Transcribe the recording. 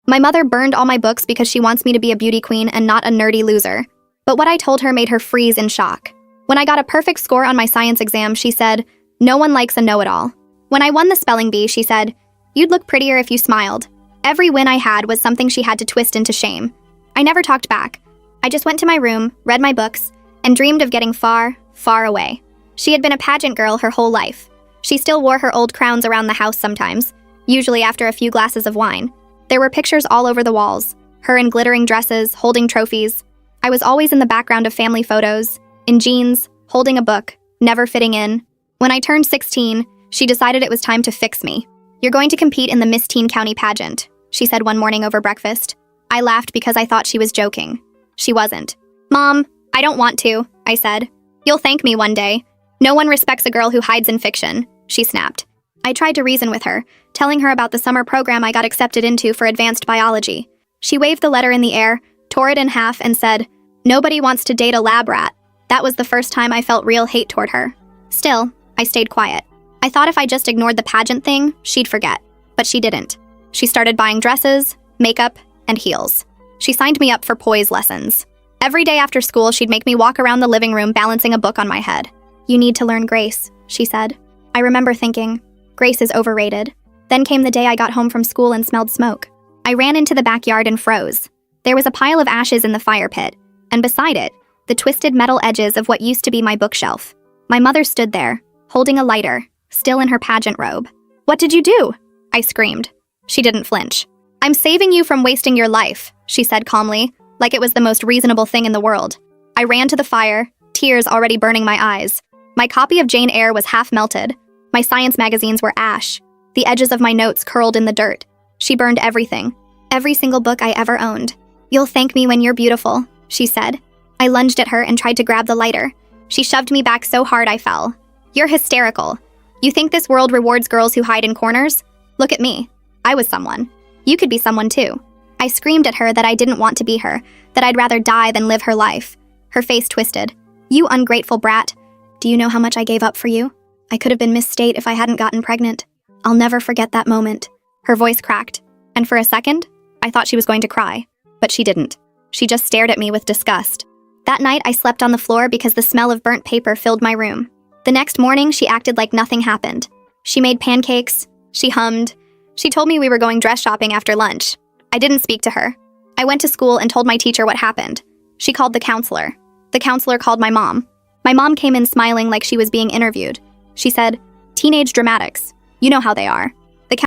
My mother burned all my books because she wants me to be a beauty queen and not a nerdy loser. But what I told her made her freeze in shock. When I got a perfect score on my science exam, she said, "No one likes a know-it-all." When I won the spelling bee, she said, "You'd look prettier if you smiled." Every win I had was something she had to twist into shame. I never talked back. I just went to my room, read my books, and dreamed of getting far, far away. She had been a pageant girl her whole life. She still wore her old crowns around the house sometimes, usually after a few glasses of wine. There were pictures all over the walls, her in glittering dresses, holding trophies. I was always in the background of family photos, in jeans, holding a book, never fitting in. When I turned 16, she decided it was time to fix me. "You're going to compete in the Miss Teen County pageant," she said one morning over breakfast. I laughed because I thought she was joking. She wasn't. "Mom, I don't want to," I said. "You'll thank me one day. No one respects a girl who hides in fiction," she snapped. I tried to reason with her, telling her about the summer program I got accepted into for advanced biology. She waved the letter in the air, tore it in half, and said, "Nobody wants to date a lab rat." That was the first time I felt real hate toward her. Still, I stayed quiet. I thought if I just ignored the pageant thing, she'd forget. But she didn't. She started buying dresses, makeup, and heels. She signed me up for poise lessons. Every day after school, she'd make me walk around the living room balancing a book on my head. "You need to learn grace," she said. I remember thinking, grace is overrated. Then came the day I got home from school and smelled smoke. I ran into the backyard and froze. There was a pile of ashes in the fire pit, and beside it, the twisted metal edges of what used to be my bookshelf. My mother stood there, holding a lighter, still in her pageant robe. "What did you do?" I screamed. She didn't flinch. "I'm saving you from wasting your life," she said calmly, like it was the most reasonable thing in the world. I ran to the fire, tears already burning my eyes. My copy of Jane Eyre was half melted. My science magazines were ash. The edges of my notes curled in the dirt. She burned everything. Every single book I ever owned. "You'll thank me when you're beautiful," she said. I lunged at her and tried to grab the lighter. She shoved me back so hard I fell. "You're hysterical. You think this world rewards girls who hide in corners? Look at me. I was someone. You could be someone too." I screamed at her that I didn't want to be her, that I'd rather die than live her life. Her face twisted. "You ungrateful brat. Do you know how much I gave up for you? I could have been Miss State if I hadn't gotten pregnant. I'll never forget that moment." Her voice cracked, and for a second, I thought she was going to cry. But she didn't. She just stared at me with disgust. That night, I slept on the floor because the smell of burnt paper filled my room. The next morning, she acted like nothing happened. She made pancakes. She hummed. She told me we were going dress shopping after lunch. I didn't speak to her. I went to school and told my teacher what happened. She called the counselor. The counselor called my mom. My mom came in smiling like she was being interviewed. She said, "Teenage dramatics. You know how they are."